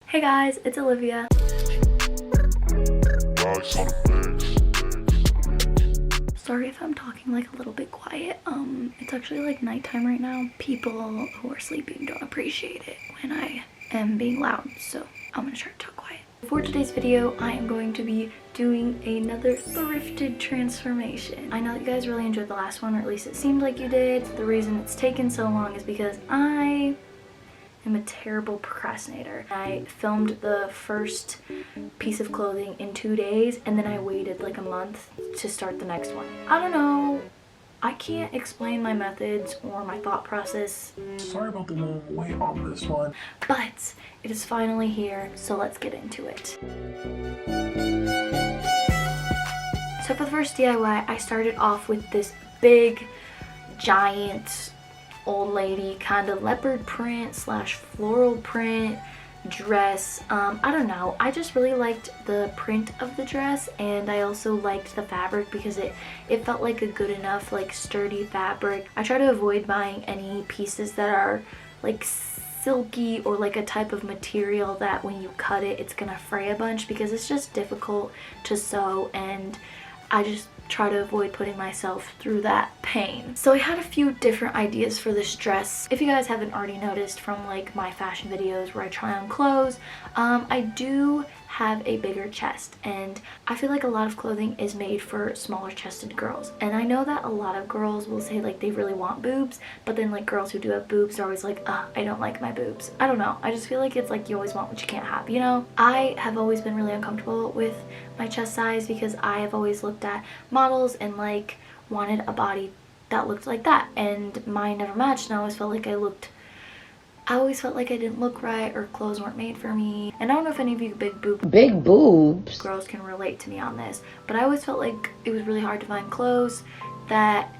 Hey guys, it's Olivia. Sorry if I'm talking like a little bit quiet. It's actually like nighttime right now. People who are sleeping don't appreciate it when I am being loud, so I'm gonna try to talk quiet. For today's video, I am going to be doing another thrifted transformation. I know that you guys really enjoyed the last one, or at least it seemed like you did. The reason it's taken so long is because I am a terrible procrastinator. I filmed the first piece of clothing in 2 days, and then I waited like a month to start the next one. I don't know. I can't explain my methods or my thought process. Sorry about the long wait on this one. But it is finally here, so let's get into it. So for the first DIY, I started off with this big, giant, old lady kind of leopard print slash floral print dress. I don't know, I just really liked the print of the dress, and I also liked the fabric because it felt like a good enough like sturdy fabric. I try to avoid buying any pieces that are like silky or like a type of material that when you cut it it's gonna fray a bunch, because it's just difficult to sew, and I just try to avoid putting myself through that pain. So I had a few different ideas for this dress. If you guys haven't already noticed from like my fashion videos where I try on clothes, I do have a bigger chest, and I feel like a lot of clothing is made for smaller chested girls, and I know that a lot of girls will say like they really want boobs, but then like girls who do have boobs are always like, I don't like my boobs. I don't know, I just feel like it's like you always want what you can't have, you know? I have always been really uncomfortable with my chest size because I have always looked at models and like wanted a body that looked like that, and mine never matched, and I always felt like I didn't look right, or clothes weren't made for me. And I don't know if any of you big boobs girls can relate to me on this, but I always felt like it was really hard to find clothes that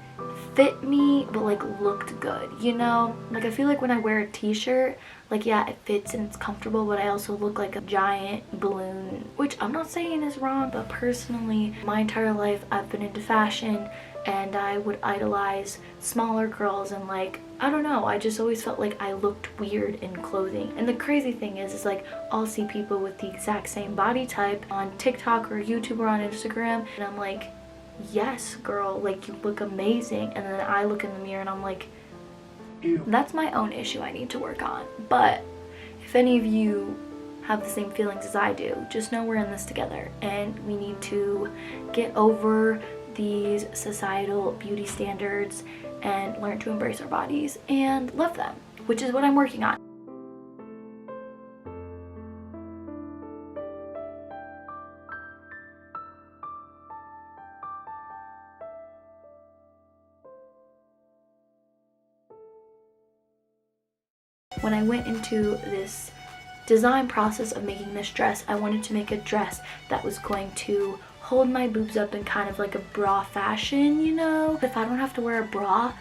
fit me but like looked good, you know? Like I feel like when I wear a t-shirt, like yeah, it fits and it's comfortable, but I also look like a giant balloon, which I'm not saying is wrong, but personally my entire life I've been into fashion, and I would idolize smaller girls, and like I don't know, I just always felt like I looked weird in clothing. And the crazy thing is like I'll see people with the exact same body type on TikTok or YouTube or on Instagram, and I'm like, yes girl, like you look amazing, and then I look in the mirror and I'm like, ew. That's my own issue I need to work on. But if any of you have the same feelings as I do, just know we're in this together, and we need to get over these societal beauty standards and learn to embrace our bodies and love them, which is what I'm working on. When I went into this design process of making this dress, I wanted to make a dress that was going to hold my boobs up in kind of like a bra fashion, you know? If I don't have to wear a bra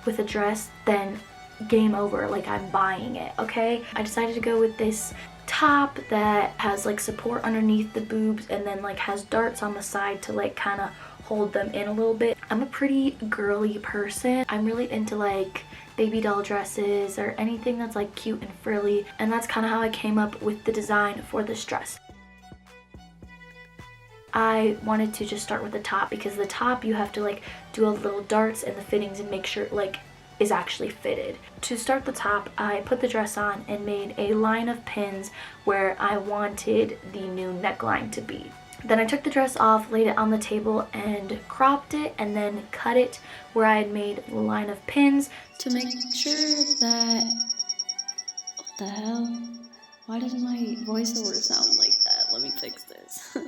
with a dress, then game over, like I'm buying it, okay? I decided to go with this top that has like support underneath the boobs, and then like has darts on the side to like kind of hold them in a little bit. I'm a pretty girly person. I'm really into like baby doll dresses or anything that's like cute and frilly, and that's kind of how I came up with the design for this dress. I wanted to just start with the top, because the top you have to like do a little darts in the fittings and make sure it like is actually fitted. To start the top, I put the dress on and made a line of pins where I wanted the new neckline to be. Then I took the dress off, laid it on the table, and cropped it, and then cut it where I had made the line of pins to make sure that... What the hell? Why does my voiceover sound like that? Let me fix this.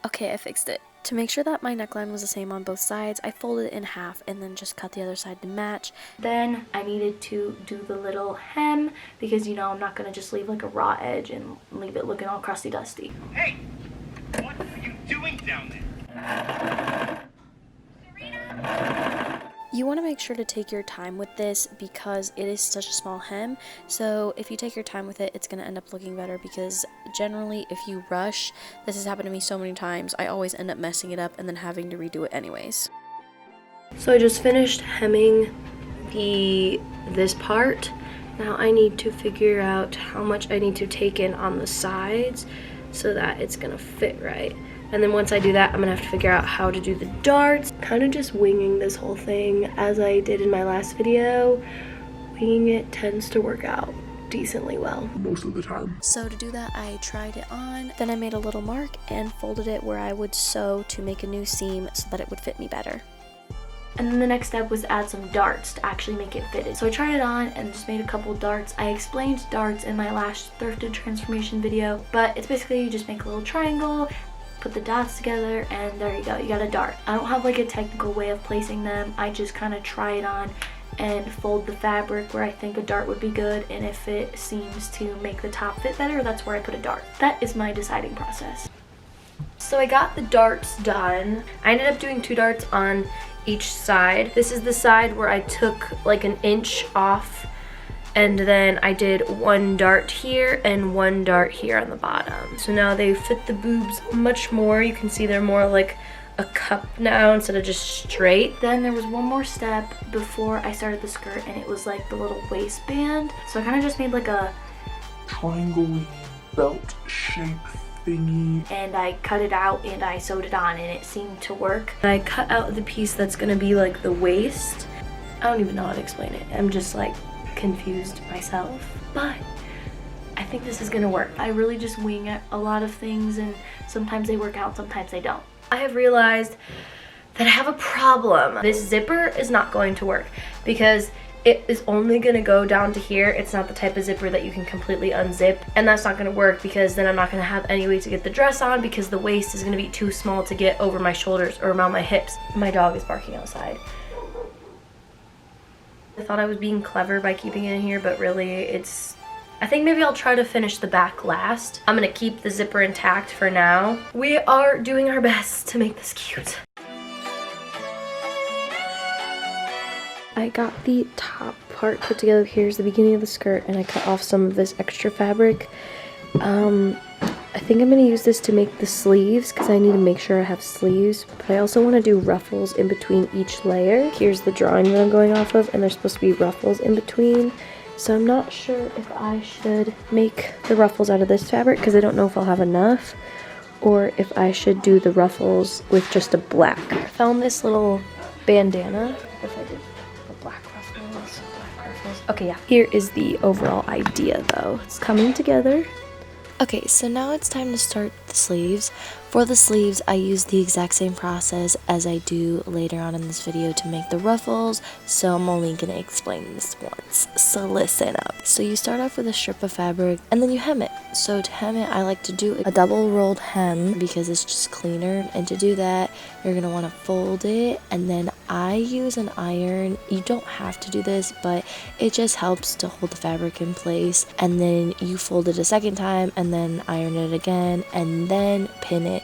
Okay, I fixed it. To make sure that my neckline was the same on both sides, I folded it in half and then just cut the other side to match. Then I needed to do the little hem, because you know I'm not gonna just leave like a raw edge and leave it looking all crusty dusty. Hey! What are you doing down there? You want to make sure to take your time with this because it is such a small hem, so if you take your time with it, it's going to end up looking better, because generally if you rush, this has happened to me so many times, I always end up messing it up and then having to redo it anyways. So I just finished hemming this part, Now I need to figure out how much I need to take in on the sides so that it's gonna fit right. And then once I do that, I'm gonna have to figure out how to do the darts. Kind of just winging this whole thing as I did in my last video. Winging it tends to work out decently well. Most of the time. So to do that, I tried it on, then I made a little mark and folded it where I would sew to make a new seam so that it would fit me better. And then the next step was to add some darts to actually make it fitted. So I tried it on and just made a couple darts. I explained darts in my last thrifted transformation video, but it's basically you just make a little triangle, put the dots together, and there you go, you got a dart. I don't have like a technical way of placing them. I just kind of try it on and fold the fabric where I think a dart would be good, and if it seems to make the top fit better, that's where I put a dart. That is my deciding process. So I got the darts done. I ended up doing 2 darts on each side. This is the side where I took like an inch off, and then I did 1 dart here and 1 dart here on the bottom. So now they fit the boobs much more. You can see they're more like a cup now instead of just straight. Then there was one more step before I started the skirt, and it was like the little waistband. So I kind of just made like a Triangle belt shape thingy. and I cut it out and I sewed it on, and it seemed to work. I cut out the piece that's gonna be like the waist. I don't even know how to explain it. I'm just like confused myself, but I think this is gonna work. I really just wing a lot of things, and sometimes they work out, sometimes they don't. I have realized that I have a problem. This zipper is not going to work because it is only gonna go down to here. It's not the type of zipper that you can completely unzip, and that's not gonna work because then I'm not gonna have any way to get the dress on because the waist is gonna be too small to get over my shoulders or around my hips. My dog is barking outside. I thought I was being clever by keeping it in here, but really I think maybe I'll try to finish the back last. I'm gonna keep the zipper intact for now. We are doing our best to make this cute. I got the top part put together. Here's the beginning of the skirt, and I cut off some of this extra fabric. I think I'm gonna use this to make the sleeves because I need to make sure I have sleeves, but I also want to do ruffles in between each layer. Here's the drawing that I'm going off of, and there's supposed to be ruffles in between. So I'm not sure if I should make the ruffles out of this fabric because I don't know if I'll have enough, or if I should do the ruffles with just a black. I found this little bandana. If I did the black ruffles. Okay, yeah. Here is the overall idea though. It's coming together. Okay, so now it's time to start the sleeves. For the sleeves, I use the exact same process as I do later on in this video to make the ruffles, so I'm only going to explain this once, so listen up. So you start off with a strip of fabric, and then you hem it. So to hem it, I like to do a double rolled hem because it's just cleaner, and to do that, you're going to want to fold it, and then I use an iron. You don't have to do this, but it just helps to hold the fabric in place, and then you fold it a second time, and then iron it again, and then pin it.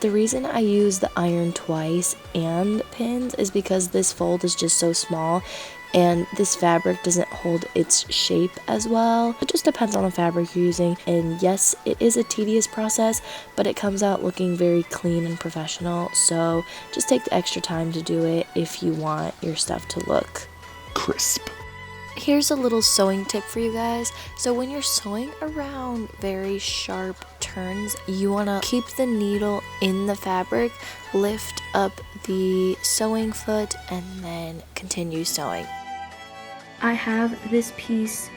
The reason I use the iron twice and pins is because this fold is just so small and this fabric doesn't hold its shape as well. It just depends on the fabric you're using, and yes, it is a tedious process, but it comes out looking very clean and professional, so just take the extra time to do it if you want your stuff to look Crisp. Here's a little sewing tip for you guys. So when you're sewing around very sharp turns, you want to keep the needle in the fabric, lift up the sewing foot, and then continue sewing. I have this piece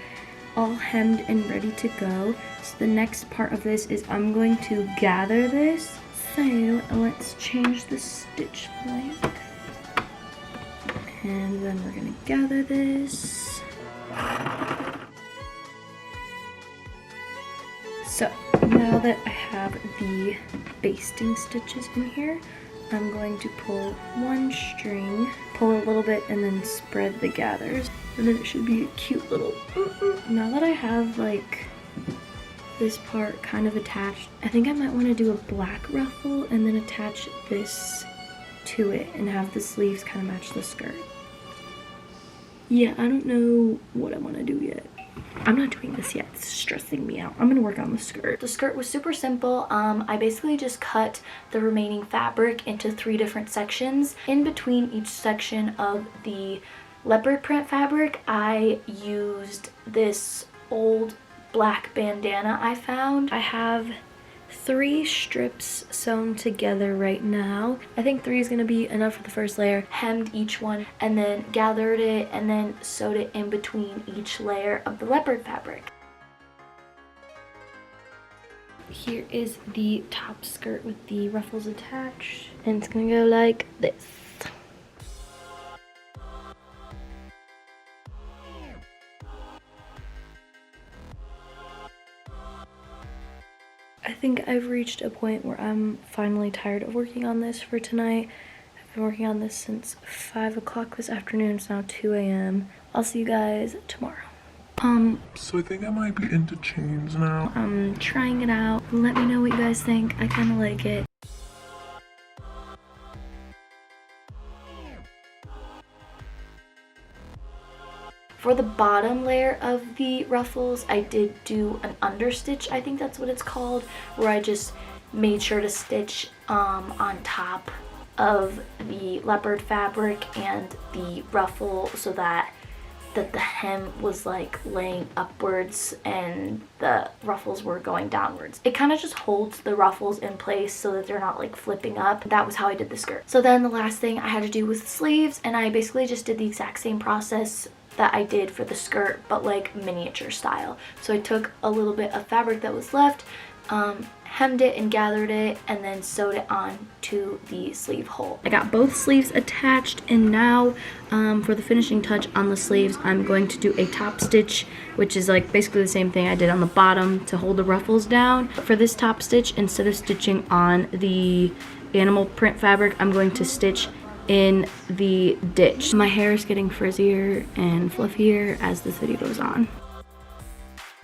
all hemmed and ready to go. So the next part of this is I'm going to gather this. So let's change the stitch length. And then we're gonna gather this. So now that I have the basting stitches in here, I'm going to pull one string, pull a little bit, and then spread the gathers. And then it should be a cute little Now that I have like this part kind of attached, I think I might want to do a black ruffle and then attach this to it and have the sleeves kind of match the skirt. Yeah, I don't know what I want to do yet. I'm not doing this yet. It's stressing me out. I'm gonna work on the skirt. The skirt was super simple. I basically just cut the remaining fabric into 3 different sections. In between each section of the leopard print fabric, I used this old black bandana I found. I have 3 strips sewn together right now. I think 3 is going to be enough for the first layer. Hemmed each one and then gathered it and then sewed it in between each layer of the leopard fabric. Here is the top skirt with the ruffles attached, and it's gonna go like this. I think I've reached a point where I'm finally tired of working on this for tonight. I've been working on this since 5 o'clock this afternoon. It's now 2 a.m. I'll see you guys tomorrow. So I think I might be into chains now. I'm trying it out. Let me know what you guys think. I kind of like it. For the bottom layer of the ruffles, I did do an understitch, I think that's what it's called, where I just made sure to stitch on top of the leopard fabric and the ruffle so that the hem was like laying upwards and the ruffles were going downwards. It kind of just holds the ruffles in place so that they're not like flipping up. That was how I did the skirt. So then the last thing I had to do was the sleeves, and I basically just did the exact same process that I did for the skirt, but like miniature style. So I took a little bit of fabric that was left, hemmed it and gathered it, and then sewed it on to the sleeve hole. I got both sleeves attached, and now for the finishing touch on the sleeves, I'm going to do a top stitch, which is like basically the same thing I did on the bottom to hold the ruffles down. But for this top stitch, instead of stitching on the animal print fabric, I'm going to stitch in the ditch. My hair is getting frizzier and fluffier as this video goes on.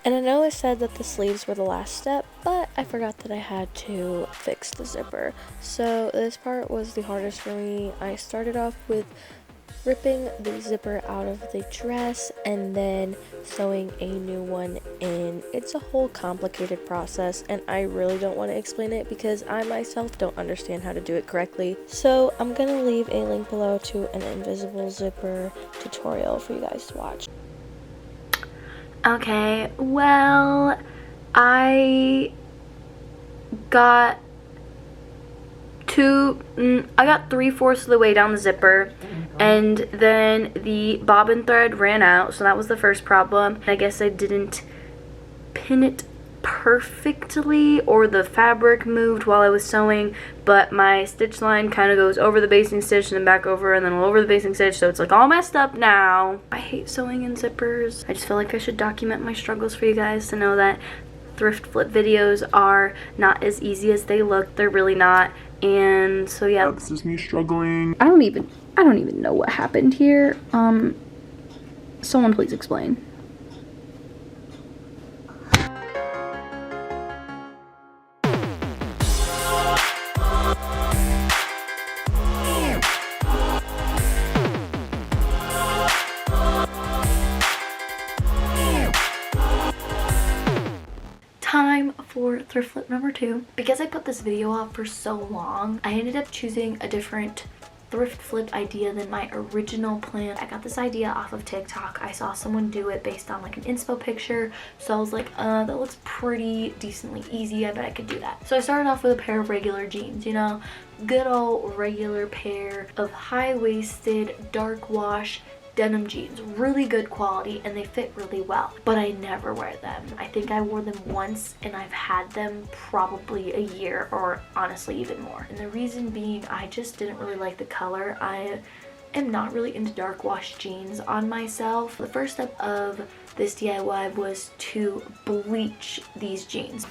And I know I said that the sleeves were the last step, but I forgot that I had to fix the zipper. So this part was the hardest for me. I started off with ripping the zipper out of the dress and then sewing a new one in. It's a whole complicated process, and I really don't want to explain it because I myself don't understand how to do it correctly. So I'm gonna leave a link below to an invisible zipper tutorial for you guys to watch. Okay, well, I got 3/4 of the way down the zipper, and then the bobbin thread ran out, so that was the first problem. I guess I didn't pin it perfectly, or the fabric moved while I was sewing, but my stitch line kind of goes over the basting stitch and then back over and then over the basting stitch, so it's like all messed up now. I hate sewing in zippers. I just feel like I should document my struggles for you guys to know that thrift flip videos are not as easy as they look. They're really not. And so yeah, This is me struggling. I don't even know what happened here. Someone please explain. time for thrift flip number 2. Because I put this video off for so long, I ended up choosing a different thrift flip idea than my original plan. I got this idea off of TikTok. I saw someone do it based on like an inspo picture, so I was like, that looks pretty decently easy. I bet I could do that. So I started off with a pair of regular jeans, you know, good old regular pair of high-waisted dark wash denim jeans, really good quality, and they fit really well, but I never wear them. I think I wore them once, and I've had them probably a year, or honestly even more. And the reason being, I just didn't really like the color. I am not really into dark wash jeans on myself. The first step of this DIY was to bleach these jeans.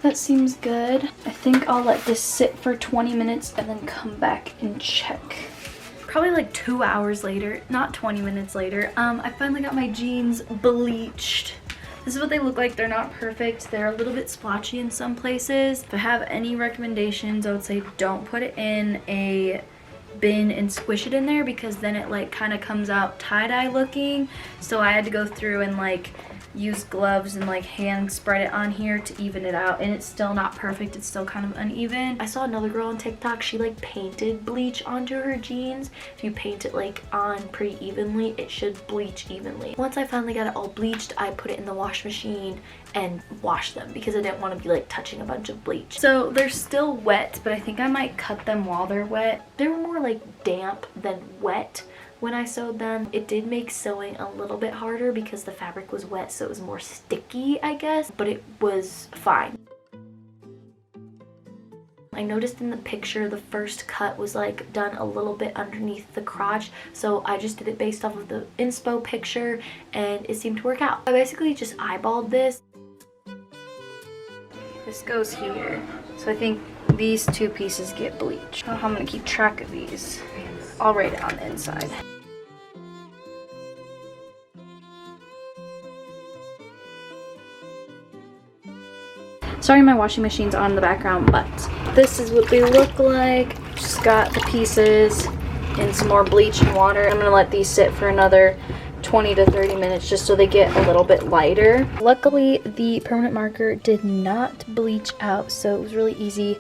That seems good. I think I'll let this sit for 20 minutes and then come back and check. Probably like 2 hours later, not 20 minutes later, I finally got my jeans bleached. This is what they look like. They're not perfect. They're a little bit splotchy in some places. If I have any recommendations, I would say don't put it in a bin and squish it in there, because then it like kind of comes out tie-dye looking. So I had to go through and like use gloves and like hand spread it on here to even it out, and it's still not perfect. It's still kind of uneven. I saw another girl on TikTok, she like painted bleach onto her jeans. If you paint it like on pretty evenly, it should bleach evenly. Once I finally got it all bleached, I put it in the wash machine and wash them because I didn't want to be like touching a bunch of bleach. So they're still wet, but I think I might cut them while they're wet. They were more like damp than wet when I sewed them. It did make sewing a little bit harder because the fabric was wet, so it was more sticky, I guess, but it was fine. I noticed in the picture the first cut was like done a little bit underneath the crotch, so I just did it based off of the inspo picture and it seemed to work out. I basically just eyeballed this. This goes here, so I think these two pieces get bleached. I don't know how I'm gonna keep track of these. I'll write it on the inside. Sorry my washing machine's on in the background, but this is what they look like. Just got the pieces in some more bleach and water. I'm gonna let these sit for another 20 to 30 minutes just so they get a little bit lighter. Luckily, the permanent marker did not bleach out, so it was really easy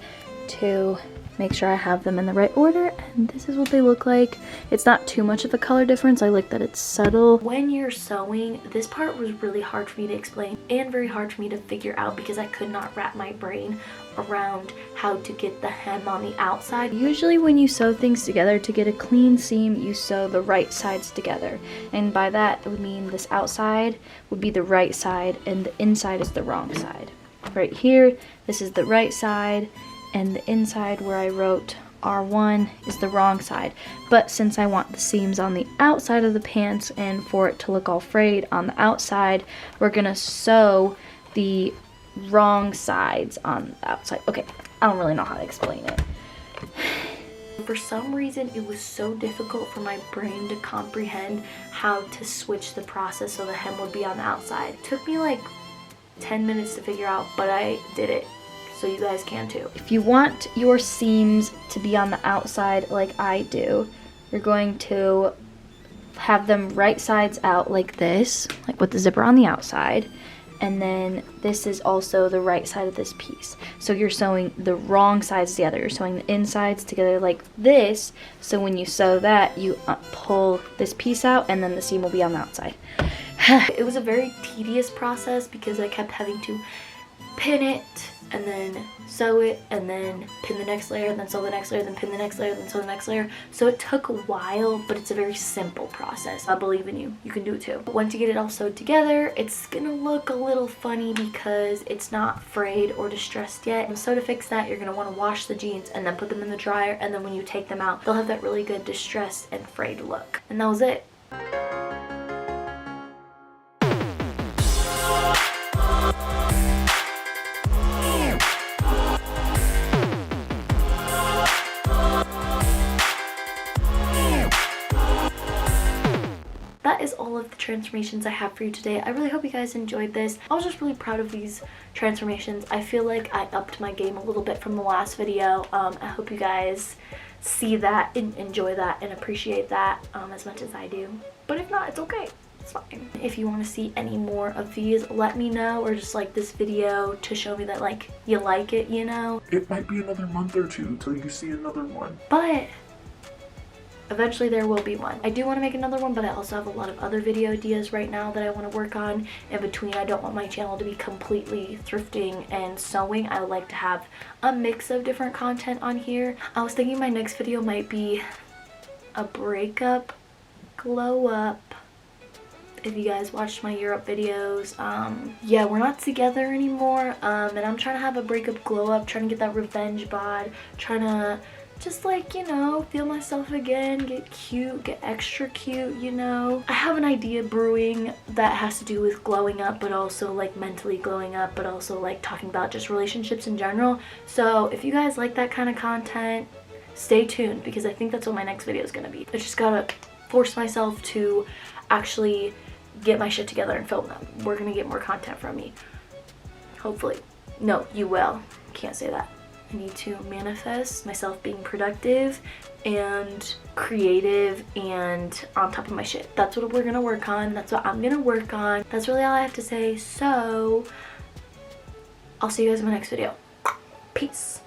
to make sure I have them in the right order, and this is what they look like. It's not too much of a color difference. I like that it's subtle. When you're sewing, this part was really hard for me to explain and very hard for me to figure out because I could not wrap my brain around how to get the hem on the outside. Usually when you sew things together to get a clean seam, you sew the right sides together, and by that it would mean this outside would be the right side and the inside is the wrong side. Right here, this is the right side, and the inside where I wrote R1 is the wrong side. But since I want the seams on the outside of the pants and for it to look all frayed on the outside, we're gonna sew the wrong sides on the outside. Okay, I don't really know how to explain it. For some reason, it was so difficult for my brain to comprehend how to switch the process so the hem would be on the outside. It took me like 10 minutes to figure out, but I did it. So you guys can too. If you want your seams to be on the outside like I do, you're going to have them right sides out like this, like with the zipper on the outside, and then this is also the right side of this piece. So you're sewing the wrong sides together. You're sewing the insides together like this, so when you sew that, you pull this piece out and then the seam will be on the outside. It was a very tedious process because I kept having to pin it and then sew it and then pin the next layer, then sew the next layer, then pin the next layer, then sew the next layer. So it took a while, but it's a very simple process. I believe in you. You can do it too. But once you get it all sewed together, it's gonna look a little funny because it's not frayed or distressed yet. And so to fix that, you're gonna wanna wash the jeans and then put them in the dryer, and then when you take them out, they'll have that really good distressed and frayed look. And that was it. That is all of the transformations I have for you today. I really hope you guys enjoyed this. I was just really proud of these transformations. I feel like I upped my game a little bit from the last video. I hope you guys see that and enjoy that and appreciate that as much as I do. But if not, it's okay. It's fine. If you want to see any more of these, let me know, or just like this video to show me that like you like it, you know? It might be another month or two till you see another one. But eventually there will be one. I do want to make another one, but I also have a lot of other video ideas right now that I want to work on. In between, I don't want my channel to be completely thrifting and sewing. I would like to have a mix of different content on here. I was thinking my next video might be a breakup glow up. If you guys watched my Europe videos, yeah, we're not together anymore, and I'm trying to have a breakup glow up, trying to get that revenge bod, trying to just like, you know, feel myself again, get cute, get extra cute, you know. I have an idea brewing that has to do with glowing up, but also like mentally glowing up, but also like talking about just relationships in general. So if you guys like that kind of content, stay tuned, because I think that's what my next video is gonna be. I just gotta force myself to actually get my shit together and film them. We're gonna get more content from me, hopefully. No, you will. Can't say that. I need to manifest myself being productive and creative and on top of my shit. That's what we're gonna work on. That's what I'm gonna work on. That's really all I have to say. So I'll see you guys in my next video. Peace.